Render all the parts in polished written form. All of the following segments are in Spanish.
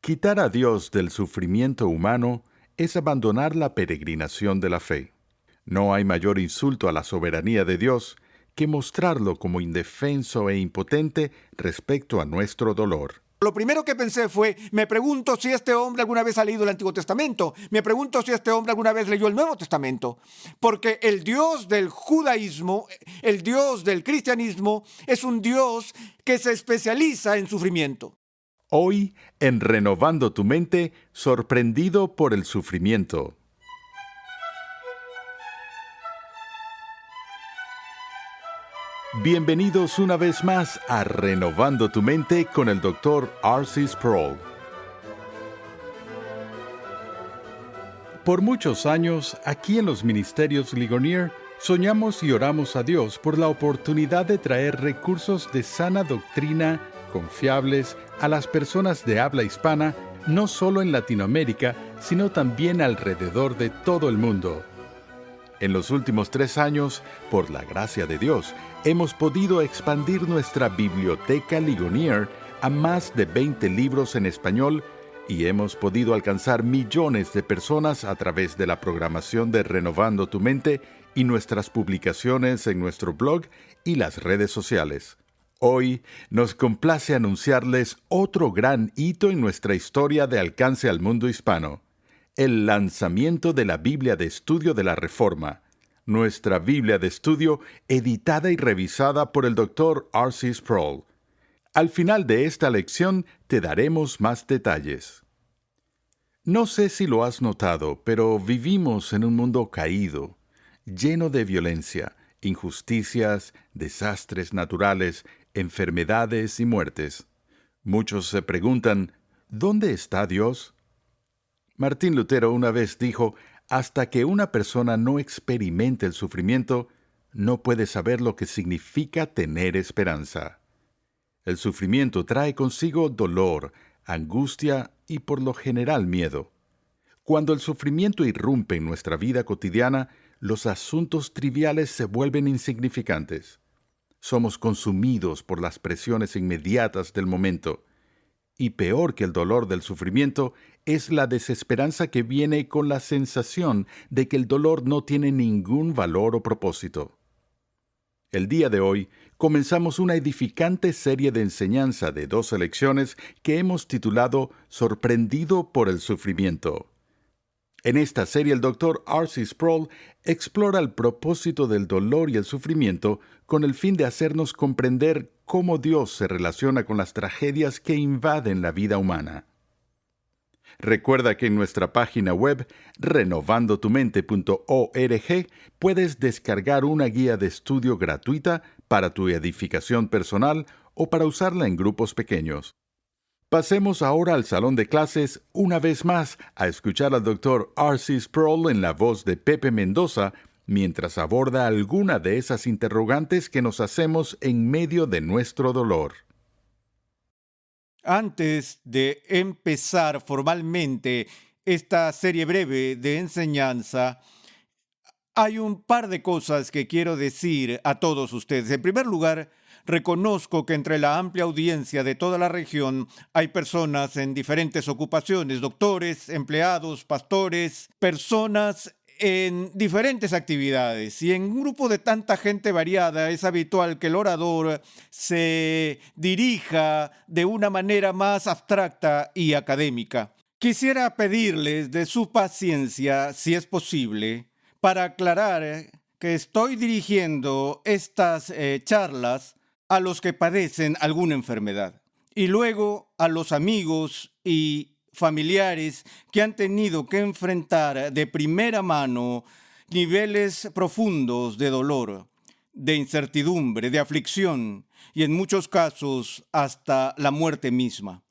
Quitar a Dios del sufrimiento humano es abandonar la peregrinación de la fe. No hay mayor insulto a la soberanía de Dios que mostrarlo como indefenso e impotente respecto a nuestro dolor. Lo primero que pensé fue, me pregunto si este hombre alguna vez ha leído el Antiguo Testamento, me pregunto si este hombre alguna vez leyó el Nuevo Testamento, porque el Dios del judaísmo, el Dios del cristianismo, es un Dios que se especializa en sufrimiento. Hoy, en Renovando tu Mente, sorprendido por el sufrimiento. Bienvenidos una vez más a Renovando tu Mente con el Dr. R.C. Sproul. Por muchos años, aquí en los Ministerios Ligonier, soñamos y oramos a Dios por la oportunidad de traer recursos de sana doctrina confiables a las personas de habla hispana, no solo en Latinoamérica, sino también alrededor de todo el mundo. En los últimos 3 años, por la gracia de Dios, hemos podido expandir nuestra biblioteca Ligonier a más de 20 libros en español y hemos podido alcanzar millones de personas a través de la programación de Renovando tu Mente y nuestras publicaciones en nuestro blog y las redes sociales. Hoy nos complace anunciarles otro gran hito en nuestra historia de alcance al mundo hispano: el lanzamiento de la Biblia de Estudio de la Reforma, nuestra Biblia de Estudio editada y revisada por el Dr. R.C. Sproul. Al final de esta lección te daremos más detalles. No sé si lo has notado, pero vivimos en un mundo caído, lleno de violencia, injusticias, desastres naturales, enfermedades y muertes. Muchos se preguntan, ¿dónde está Dios? Martín Lutero una vez dijo, hasta que una persona no experimente el sufrimiento, no puede saber lo que significa tener esperanza. El sufrimiento trae consigo dolor, angustia y por lo general miedo. Cuando el sufrimiento irrumpe en nuestra vida cotidiana, los asuntos triviales se vuelven insignificantes. Somos consumidos por las presiones inmediatas del momento. Y peor que el dolor del sufrimiento es la desesperanza que viene con la sensación de que el dolor no tiene ningún valor o propósito. El día de hoy comenzamos una edificante serie de enseñanza de 2 lecciones que hemos titulado Sorprendido por el sufrimiento. En esta serie el Dr. R.C. Sproul explora el propósito del dolor y el sufrimiento con el fin de hacernos comprender cómo Dios se relaciona con las tragedias que invaden la vida humana. Recuerda que en nuestra página web renovandotumente.org puedes descargar una guía de estudio gratuita para tu edificación personal o para usarla en grupos pequeños. Pasemos ahora al salón de clases una vez más a escuchar al Dr. R.C. Sproul en la voz de Pepe Mendoza mientras aborda alguna de esas interrogantes que nos hacemos en medio de nuestro dolor. Antes de empezar formalmente esta serie breve de enseñanza, hay un par de cosas que quiero decir a todos ustedes. En primer lugar, reconozco que entre la amplia audiencia de toda la región hay personas en diferentes ocupaciones, doctores, empleados, pastores, personas en diferentes actividades. Y en un grupo de tanta gente variada es habitual que el orador se dirija de una manera más abstracta y académica. Quisiera pedirles de su paciencia, si es posible, para aclarar que estoy dirigiendo estas charlas a los que padecen alguna enfermedad y luego a los amigos y familiares que han tenido que enfrentar de primera mano niveles profundos de dolor, de incertidumbre, de aflicción y en muchos casos hasta la muerte misma.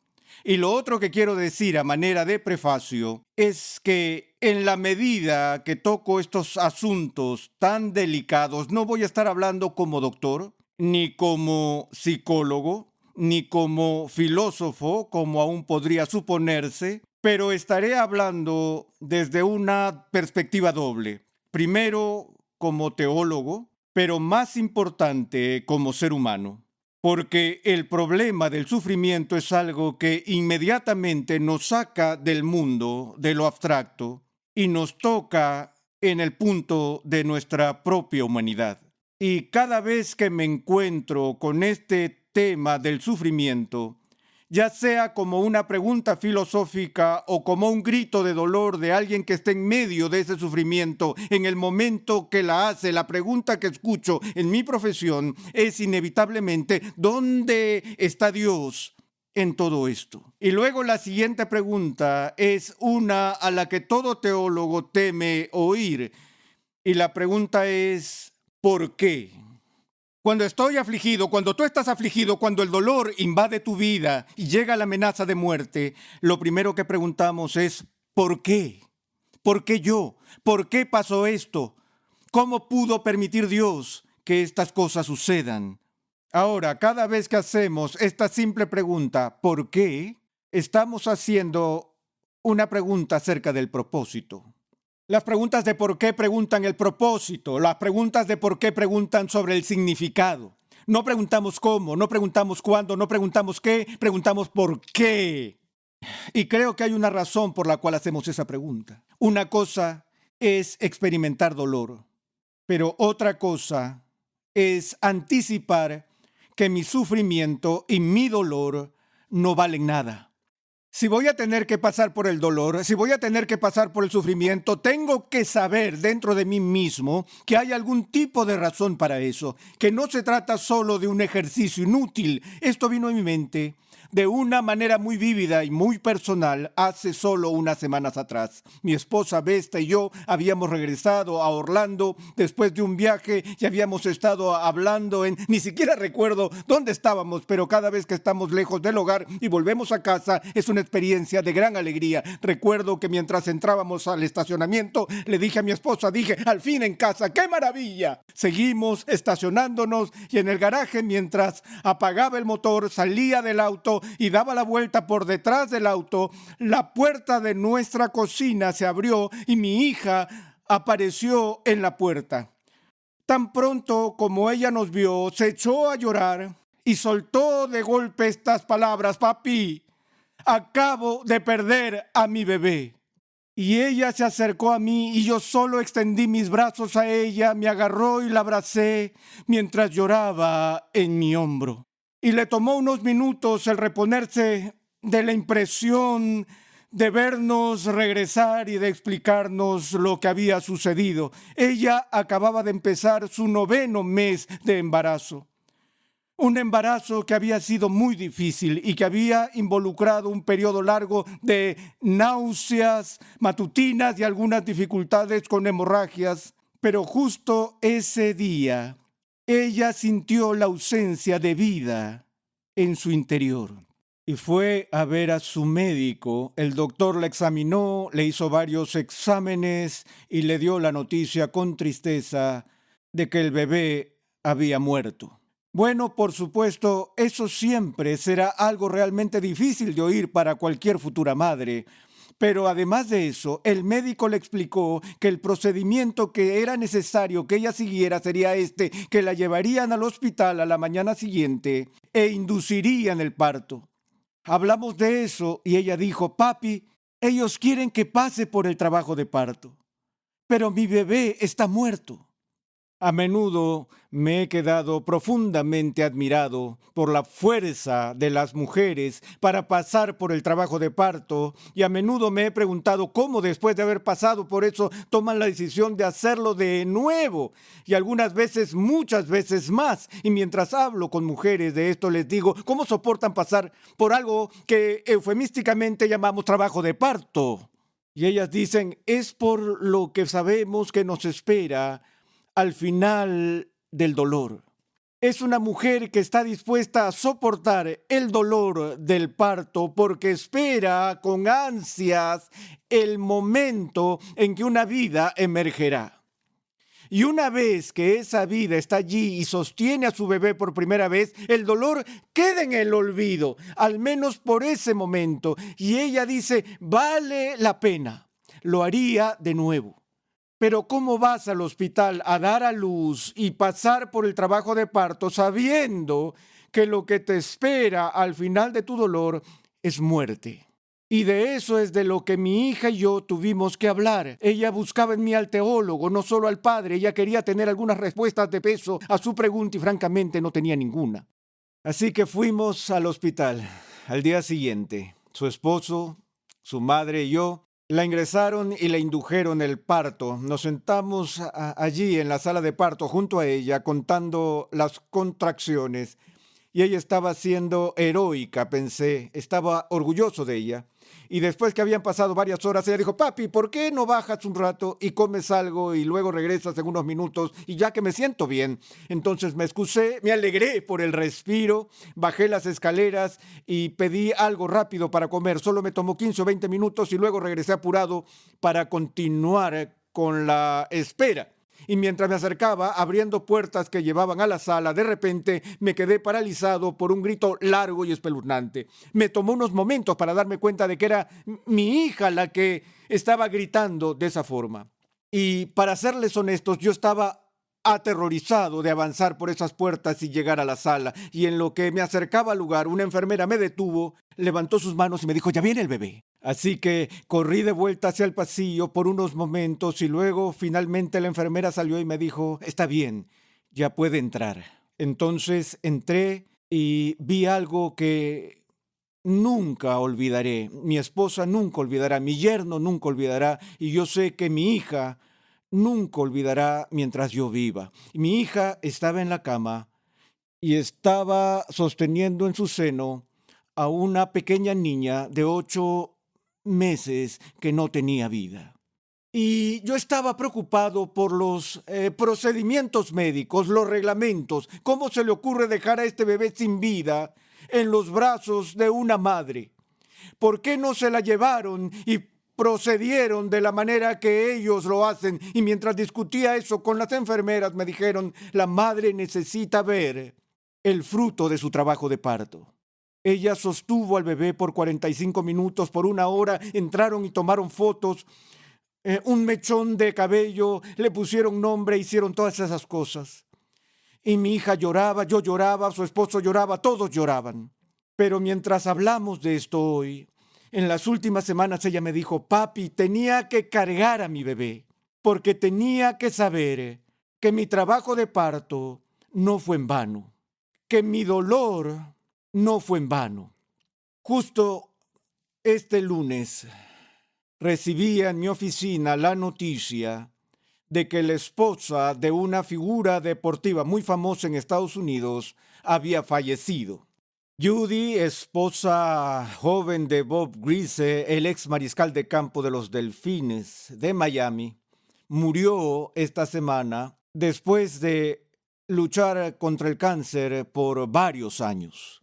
Y lo otro que quiero decir a manera de prefacio es que en la medida que toco estos asuntos tan delicados, no voy a estar hablando como doctor, ni como psicólogo, ni como filósofo, como aún podría suponerse, pero estaré hablando desde una perspectiva doble. Primero, como teólogo, pero más importante, como ser humano. porque el problema del sufrimiento es algo que inmediatamente nos saca del mundo, de lo abstracto, y nos toca en el punto de nuestra propia humanidad. Y cada vez que me encuentro con este tema del sufrimiento, ya sea como una pregunta filosófica o como un grito de dolor de alguien que está en medio de ese sufrimiento, en el momento que la hace, la pregunta que escucho en mi profesión es inevitablemente: ¿dónde está Dios en todo esto? Y luego la siguiente pregunta es una a la que todo teólogo teme oír, y la pregunta es: ¿por qué? Cuando estoy afligido, cuando tú estás afligido, cuando el dolor invade tu vida y llega la amenaza de muerte, lo primero que preguntamos es: ¿por qué? ¿Por qué yo? ¿Por qué pasó esto? ¿Cómo pudo permitir Dios que estas cosas sucedan? Ahora, cada vez que hacemos esta simple pregunta, ¿por qué?, estamos haciendo una pregunta acerca del propósito. Las preguntas de por qué preguntan el propósito, las preguntas de por qué preguntan sobre el significado. No preguntamos cómo, no preguntamos cuándo, no preguntamos qué, preguntamos por qué. Y creo que hay una razón por la cual hacemos esa pregunta. Una cosa es experimentar dolor, pero otra cosa es anticipar que mi sufrimiento y mi dolor no valen nada. Si voy a tener que pasar por el dolor, si voy a tener que pasar por el sufrimiento, tengo que saber dentro de mí mismo que hay algún tipo de razón para eso, que no se trata solo de un ejercicio inútil. Esto vino a mi mente de una manera muy vívida y muy personal hace solo unas semanas atrás. Mi esposa Vesta y yo habíamos regresado a Orlando después de un viaje y habíamos estado hablando ni siquiera recuerdo dónde estábamos, pero cada vez que estamos lejos del hogar y volvemos a casa es una experiencia de gran alegría. Recuerdo que mientras entrábamos al estacionamiento le dije a mi esposa, al fin en casa, ¡qué maravilla! Seguimos estacionándonos y en el garaje, mientras apagaba el motor, salía del auto y daba la vuelta por detrás del auto, la puerta de nuestra cocina se abrió y mi hija apareció en la puerta. Tan pronto como ella nos vio, se echó a llorar y soltó de golpe estas palabras: papi, acabo de perder a mi bebé. Y ella se acercó a mí y yo solo extendí mis brazos a ella, me agarró y la abracé mientras lloraba en mi hombro. Y le tomó unos minutos el reponerse de la impresión de vernos regresar y de explicarnos lo que había sucedido. Ella acababa de empezar su 9º mes de embarazo. Un embarazo que había sido muy difícil y que había involucrado un periodo largo de náuseas matutinas y algunas dificultades con hemorragias. Pero justo ese día, ella sintió la ausencia de vida en su interior y fue a ver a su médico. El doctor la examinó, le hizo varios exámenes y le dio la noticia con tristeza de que el bebé había muerto. Bueno, por supuesto, eso siempre será algo realmente difícil de oír para cualquier futura madre. Pero además de eso, el médico le explicó que el procedimiento que era necesario que ella siguiera sería que la llevarían al hospital a la mañana siguiente e inducirían el parto. Hablamos de eso y ella dijo: papi, ellos quieren que pase por el trabajo de parto, pero mi bebé está muerto. A menudo me he quedado profundamente admirado por la fuerza de las mujeres para pasar por el trabajo de parto, y a menudo me he preguntado cómo después de haber pasado por eso toman la decisión de hacerlo de nuevo, y algunas veces, muchas veces más. Y mientras hablo con mujeres de esto les digo: ¿cómo soportan pasar por algo que eufemísticamente llamamos trabajo de parto? Y ellas dicen: es por lo que sabemos que nos espera al final del dolor. Es una mujer que está dispuesta a soportar el dolor del parto porque espera con ansias el momento en que una vida emergerá. Y una vez que esa vida está allí y sostiene a su bebé por primera vez, el dolor queda en el olvido, al menos por ese momento. Y ella dice: vale la pena, lo haría de nuevo. Pero ¿cómo vas al hospital a dar a luz y pasar por el trabajo de parto sabiendo que lo que te espera al final de tu dolor es muerte. Y de eso es de lo que mi hija y yo tuvimos que hablar. Ella buscaba en mí al teólogo, no solo al padre. Ella quería tener algunas respuestas de peso a su pregunta y francamente no tenía ninguna. Así que fuimos al hospital. Al día siguiente, su esposo, su madre y yo la ingresaron y le indujeron el parto. Nos sentamos allí en la sala de parto junto a ella contando las contracciones. Y ella estaba siendo heroica, pensé, estaba orgulloso de ella. Y después que habían pasado varias horas, ella dijo, papi, ¿por qué no bajas un rato y comes algo y luego regresas en unos minutos y ya que me siento bien? Entonces me excusé, me alegré por el respiro, bajé las escaleras y pedí algo rápido para comer. Solo me tomó 15 o 20 minutos y luego regresé apurado para continuar con la espera. Y mientras me acercaba, abriendo puertas que llevaban a la sala, de repente me quedé paralizado por un grito largo y espeluznante. Me tomó unos momentos para darme cuenta de que era mi hija la que estaba gritando de esa forma. Y para serles honestos, yo estaba aterrorizado de avanzar por esas puertas y llegar a la sala. Y en lo que me acercaba al lugar, una enfermera me detuvo, levantó sus manos y me dijo, ya viene el bebé. Así que corrí de vuelta hacia el pasillo por unos momentos y luego finalmente la enfermera salió y me dijo, está bien, ya puede entrar. Entonces entré y vi algo que nunca olvidaré. Mi esposa nunca olvidará, mi yerno nunca olvidará y yo sé que mi hija nunca olvidará mientras yo viva. Mi hija estaba en la cama y estaba sosteniendo en su seno a una pequeña niña de 8 meses que no tenía vida. Y yo estaba preocupado por los procedimientos médicos, los reglamentos. ¿Cómo se le ocurre dejar a este bebé sin vida en los brazos de una madre? ¿Por qué no se la llevaron y procedieron de la manera que ellos lo hacen? Y mientras discutía eso con las enfermeras me dijeron, la madre necesita ver el fruto de su trabajo de parto. Ella sostuvo al bebé por 45 minutos, por una hora, entraron y tomaron fotos, un mechón de cabello, le pusieron nombre, hicieron todas esas cosas. Y mi hija lloraba, yo lloraba, su esposo lloraba, todos lloraban. Pero mientras hablamos de esto hoy, en las últimas semanas ella me dijo, papi, tenía que cargar a mi bebé, porque tenía que saber que mi trabajo de parto no fue en vano, que mi dolor no fue en vano. Justo este lunes recibí en mi oficina la noticia de que la esposa de una figura deportiva muy famosa en Estados Unidos había fallecido. Judy, esposa joven de Bob Griese, el ex mariscal de campo de los Delfines de Miami, murió esta semana después de luchar contra el cáncer por varios años.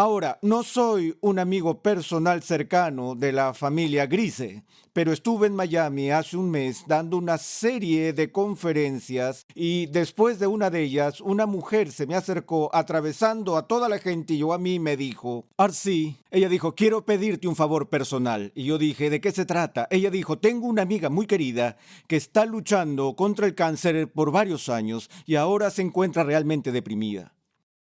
Ahora, no soy un amigo personal cercano de la familia Griese, pero estuve en Miami hace un mes dando una serie de conferencias y después de una de ellas, una mujer se me acercó atravesando a toda la gente y yo a mí me dijo, Arcy, ella dijo, quiero pedirte un favor personal. Y yo dije, ¿de qué se trata? Ella dijo, tengo una amiga muy querida que está luchando contra el cáncer por varios años y ahora se encuentra realmente deprimida.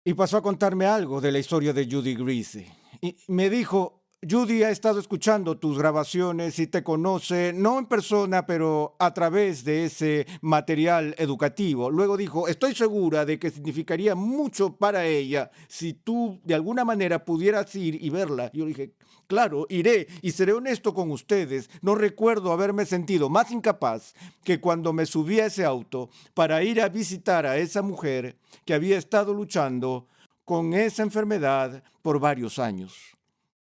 Y pasó a contarme algo de la historia de Judy Griese. Y me dijo, Judy ha estado escuchando tus grabaciones y te conoce, no en persona, pero a través de ese material educativo. Luego dijo, estoy segura de que significaría mucho para ella si tú de alguna manera pudieras ir y verla. Yo dije, claro, iré y seré honesto con ustedes. No recuerdo haberme sentido más incapaz que cuando me subí a ese auto para ir a visitar a esa mujer que había estado luchando con esa enfermedad por varios años.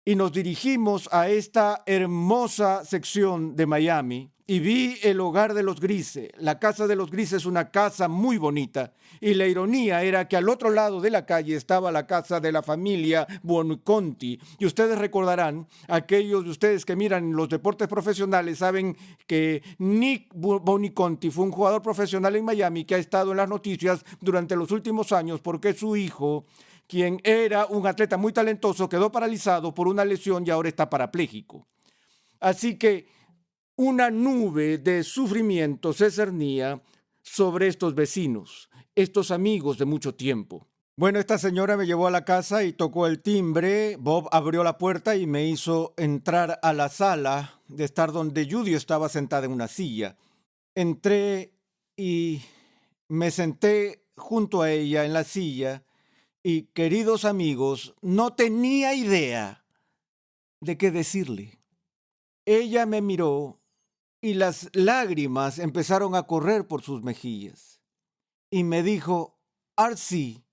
Y nos dirigimos a esta hermosa sección de Miami y vi el hogar de los Griese. La casa de los Griese es una casa muy bonita y la ironía era que al otro lado de la calle estaba la casa de la familia Buoniconti. Y ustedes recordarán, aquellos de ustedes que miran los deportes profesionales saben que Nick Buoniconti fue un jugador profesional en Miami que ha estado en las noticias durante los últimos años porque su hijo, quien era un atleta muy talentoso, quedó paralizado por una lesión y ahora está parapléjico. Así que una nube de sufrimiento se cernía sobre estos vecinos, estos amigos de mucho tiempo. Bueno, esta señora me llevó a la casa y tocó el timbre. Bob abrió la puerta y me hizo entrar a la sala de estar donde Judy estaba sentada en una silla. Entré y me senté junto a ella en la silla y, queridos amigos, no tenía idea de qué decirle. Ella me miró y las lágrimas empezaron a correr por sus mejillas. Y me dijo, Arcy,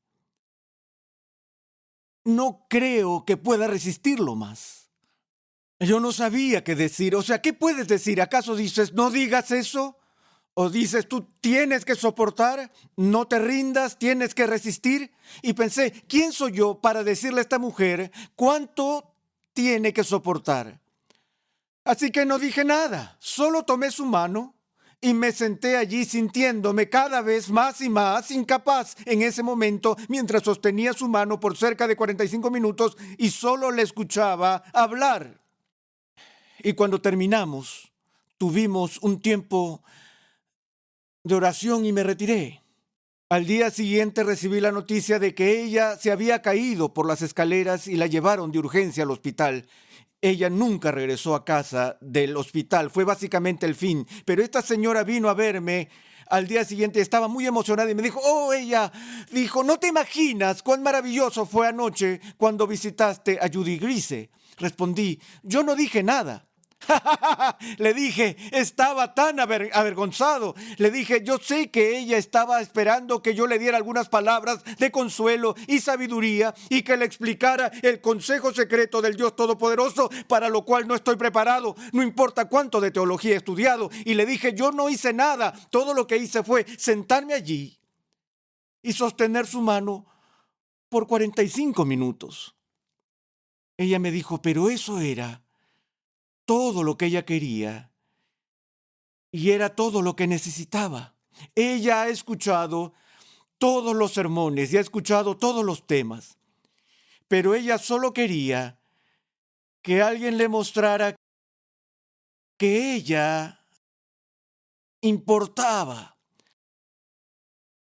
no creo que pueda resistirlo más. Yo no sabía qué decir. O sea, ¿qué puedes decir? ¿Acaso dices, no digas eso? ¿O dices, tú tienes que soportar, no te rindas, tienes que resistir? Y pensé, ¿quién soy yo para decirle a esta mujer cuánto tiene que soportar? Así que no dije nada, solo tomé su mano y me senté allí sintiéndome cada vez más y más incapaz en ese momento mientras sostenía su mano por cerca de 45 minutos y solo le escuchaba hablar. Y cuando terminamos, tuvimos un tiempo de oración y me retiré. Al día siguiente recibí la noticia de que ella se había caído por las escaleras y la llevaron de urgencia al hospital. Ella nunca regresó a casa del hospital, fue básicamente el fin. Pero esta señora vino a verme al día siguiente, estaba muy emocionada y me dijo, ella dijo, no te imaginas cuán maravilloso fue anoche cuando visitaste a Judy Grise. Respondí, yo no dije nada. Le dije, estaba tan avergonzado. Le dije, yo sé que ella estaba esperando que yo le diera algunas palabras de consuelo y sabiduría y que le explicara el consejo secreto del Dios Todopoderoso, para lo cual no estoy preparado, no importa cuánto de teología he estudiado. Y le dije, yo no hice nada, todo lo que hice fue sentarme allí y sostener su mano por 45 minutos. Ella me dijo, pero eso era todo lo que ella quería y era todo lo que necesitaba. Ella ha escuchado todos los sermones y ha escuchado todos los temas, pero ella solo quería que alguien le mostrara que ella importaba.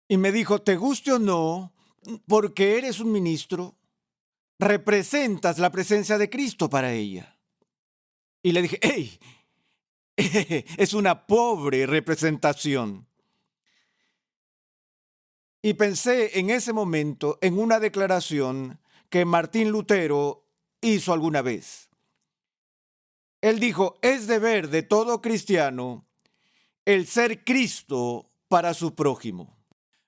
Y me dijo, te guste o no, porque eres un ministro, representas la presencia de Cristo para ella. Y le dije, ¡hey! Es una pobre representación. Y pensé en ese momento en una declaración que Martín Lutero hizo alguna vez. Él dijo, es deber de todo cristiano el ser Cristo para su prójimo.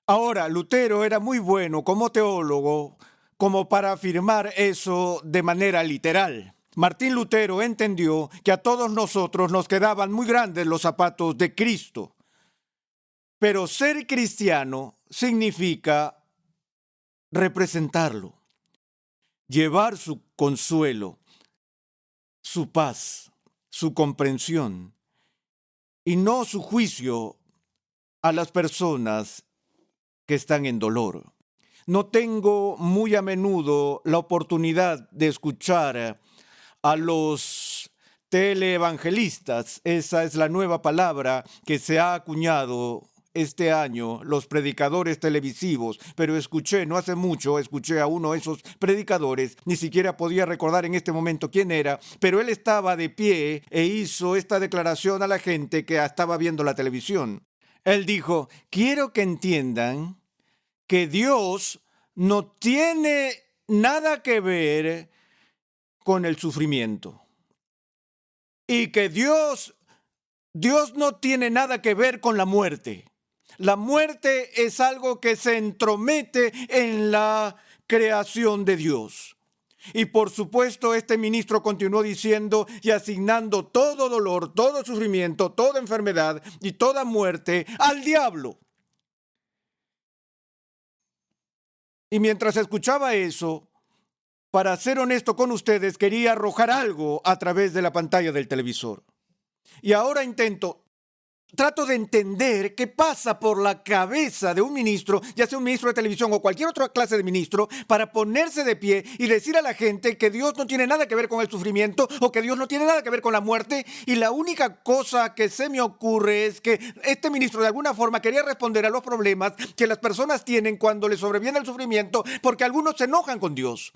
Ahora, Lutero era muy bueno como teólogo como para afirmar eso de manera literal. Martín Lutero entendió que a todos nosotros nos quedaban muy grandes los zapatos de Cristo. Pero ser cristiano significa representarlo, llevar su consuelo, su paz, su comprensión y no su juicio a las personas que están en dolor. No tengo muy a menudo la oportunidad de escuchar a los teleevangelistas. Esa es la nueva palabra que se ha acuñado este año, los predicadores televisivos. Pero no hace mucho, escuché a uno de esos predicadores, ni siquiera podía recordar en este momento quién era, pero él estaba de pie e hizo esta declaración a la gente que estaba viendo la televisión. Él dijo, quiero que entiendan que Dios no tiene nada que ver con el sufrimiento. Y que Dios no tiene nada que ver con la muerte. La muerte es algo que se entromete en la creación de Dios. Y por supuesto, este ministro continuó diciendo y asignando todo dolor, todo sufrimiento, toda enfermedad y toda muerte al diablo. Y mientras escuchaba eso, para ser honesto con ustedes, quería arrojar algo a través de la pantalla del televisor. Y ahora intento trato de entender qué pasa por la cabeza de un ministro, ya sea un ministro de televisión o cualquier otra clase de ministro, para ponerse de pie y decir a la gente que Dios no tiene nada que ver con el sufrimiento o que Dios no tiene nada que ver con la muerte. Y la única cosa que se me ocurre es que este ministro de alguna forma quería responder a los problemas que las personas tienen cuando les sobreviene el sufrimiento, porque algunos se enojan con Dios.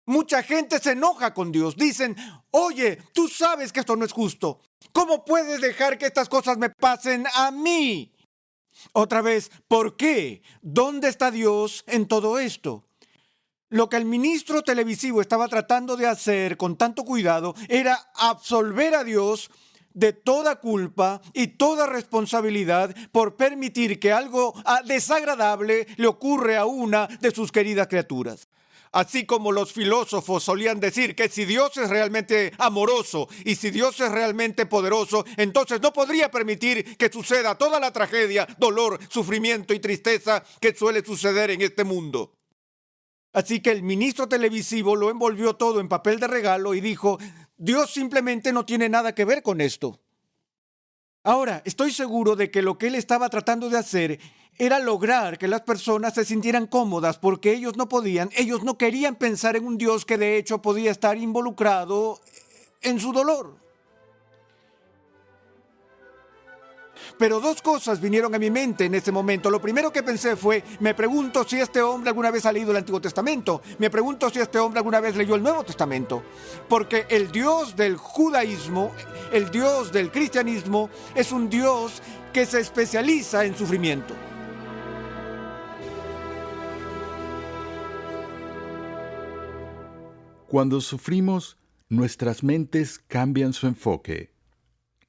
Mucha gente se enoja con Dios. Dicen, oye, tú sabes que esto no es justo. ¿Cómo puedes dejar que estas cosas me pasen a mí? Otra vez, ¿por qué? ¿Dónde está Dios en todo esto? Lo que el ministro televisivo estaba tratando de hacer con tanto cuidado era absolver a Dios de toda culpa y toda responsabilidad por permitir que algo desagradable le ocurra a una de sus queridas criaturas. Así como los filósofos solían decir que si Dios es realmente amoroso y si Dios es realmente poderoso, entonces no podría permitir que suceda toda la tragedia, dolor, sufrimiento y tristeza que suele suceder en este mundo. Así que el ministro televisivo lo envolvió todo en papel de regalo y dijo, Dios simplemente no tiene nada que ver con esto. Ahora, estoy seguro de que lo que él estaba tratando de hacer era lograr que las personas se sintieran cómodas porque ellos no querían pensar en un Dios que de hecho podía estar involucrado en su dolor. Pero dos cosas vinieron a mi mente en ese momento. Lo primero que pensé fue, me pregunto si este hombre alguna vez ha leído el Antiguo Testamento. Me pregunto si este hombre alguna vez leyó el Nuevo Testamento. Porque el Dios del judaísmo, el Dios del cristianismo, es un Dios que se especializa en sufrimiento. Cuando sufrimos, nuestras mentes cambian su enfoque.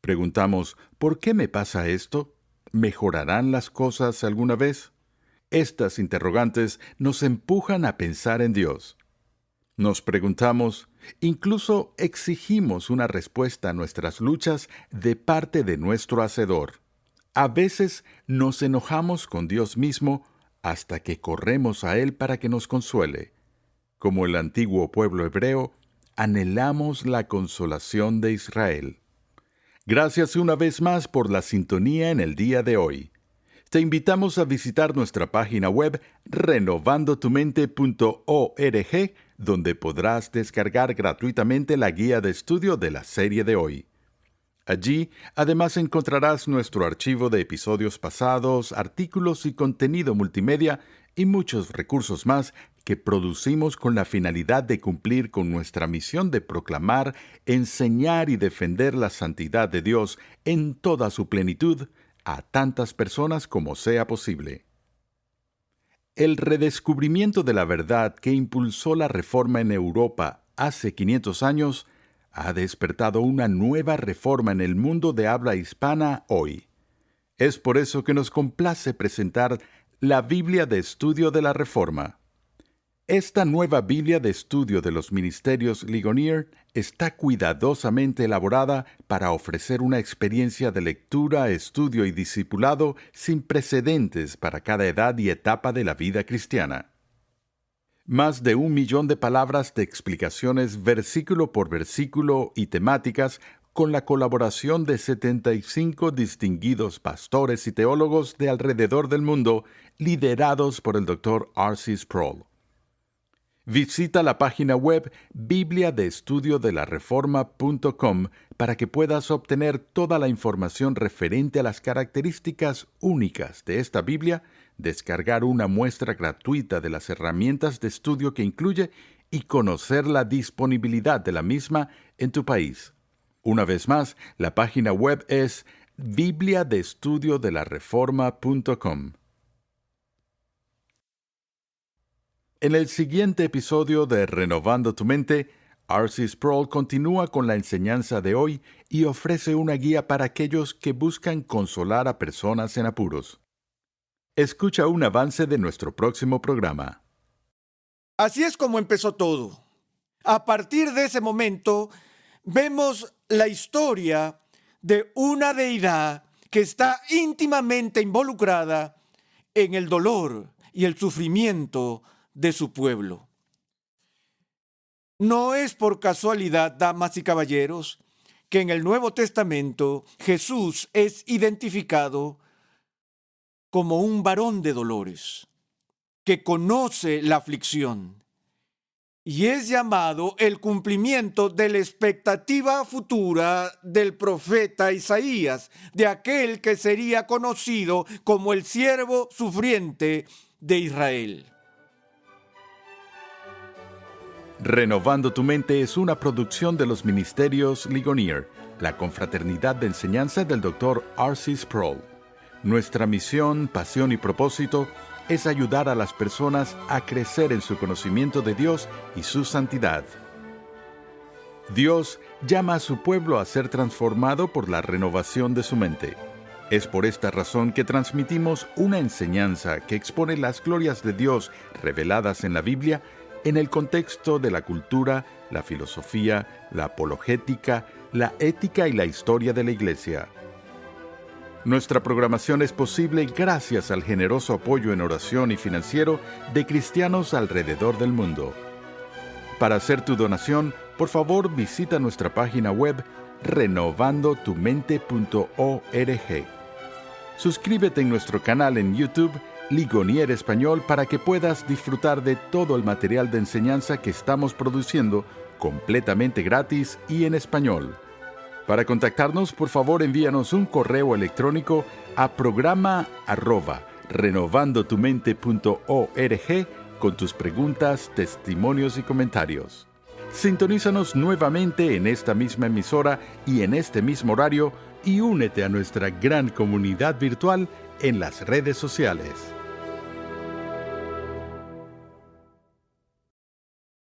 Preguntamos, ¿por qué me pasa esto? ¿Mejorarán las cosas alguna vez? Estas interrogantes nos empujan a pensar en Dios. Nos preguntamos, incluso exigimos una respuesta a nuestras luchas de parte de nuestro Hacedor. A veces nos enojamos con Dios mismo hasta que corremos a Él para que nos consuele. Como el antiguo pueblo hebreo, anhelamos la consolación de Israel. Gracias una vez más por la sintonía en el día de hoy. Te invitamos a visitar nuestra página web renovandotumente.org, donde podrás descargar gratuitamente la guía de estudio de la serie de hoy. Allí, además, encontrarás nuestro archivo de episodios pasados, artículos y contenido multimedia y muchos recursos más que producimos con la finalidad de cumplir con nuestra misión de proclamar, enseñar y defender la santidad de Dios en toda su plenitud a tantas personas como sea posible. El redescubrimiento de la verdad que impulsó la Reforma en Europa hace 500 años ha despertado una nueva reforma en el mundo de habla hispana hoy. Es por eso que nos complace presentar la Biblia de Estudio de la Reforma. Esta nueva Biblia de estudio de los ministerios Ligonier está cuidadosamente elaborada para ofrecer una experiencia de lectura, estudio y discipulado sin precedentes para cada edad y etapa de la vida cristiana. Más de 1 millón de palabras de explicaciones versículo por versículo y temáticas con la colaboración de 75 distinguidos pastores y teólogos de alrededor del mundo, liderados por el Dr. R.C. Sproul. Visita la página web bibliadeestudiodelareforma.com para que puedas obtener toda la información referente a las características únicas de esta Biblia, descargar una muestra gratuita de las herramientas de estudio que incluye y conocer la disponibilidad de la misma en tu país. Una vez más, la página web es bibliadeestudiodelareforma.com. En el siguiente episodio de Renovando tu Mente, R.C. Sproul continúa con la enseñanza de hoy y ofrece una guía para aquellos que buscan consolar a personas en apuros. Escucha un avance de nuestro próximo programa. Así es como empezó todo. A partir de ese momento, vemos la historia de una deidad que está íntimamente involucrada en el dolor y el sufrimiento de su pueblo. No es por casualidad, damas y caballeros, que en el Nuevo Testamento Jesús es identificado como un varón de dolores, que conoce la aflicción, y es llamado el cumplimiento de la expectativa futura del profeta Isaías, de aquel que sería conocido como el siervo sufriente de Israel. Renovando tu mente es una producción de los Ministerios Ligonier, la confraternidad de enseñanza del Dr. R.C. Sproul. Nuestra misión, pasión y propósito es ayudar a las personas a crecer en su conocimiento de Dios y su santidad. Dios llama a su pueblo a ser transformado por la renovación de su mente. Es por esta razón que transmitimos una enseñanza que expone las glorias de Dios reveladas en la Biblia en el contexto de la cultura, la filosofía, la apologética, la ética y la historia de la Iglesia. Nuestra programación es posible gracias al generoso apoyo en oración y financiero de cristianos alrededor del mundo. Para hacer tu donación, por favor visita nuestra página web renovandotumente.org. Suscríbete en nuestro canal en YouTube, Ligonier Español, para que puedas disfrutar de todo el material de enseñanza que estamos produciendo completamente gratis y en español. Para contactarnos, por favor, envíanos un correo electrónico a programa@renovandotumente.org con tus preguntas, testimonios y comentarios. Sintonízanos nuevamente en esta misma emisora y en este mismo horario y únete a nuestra gran comunidad virtual en las redes sociales.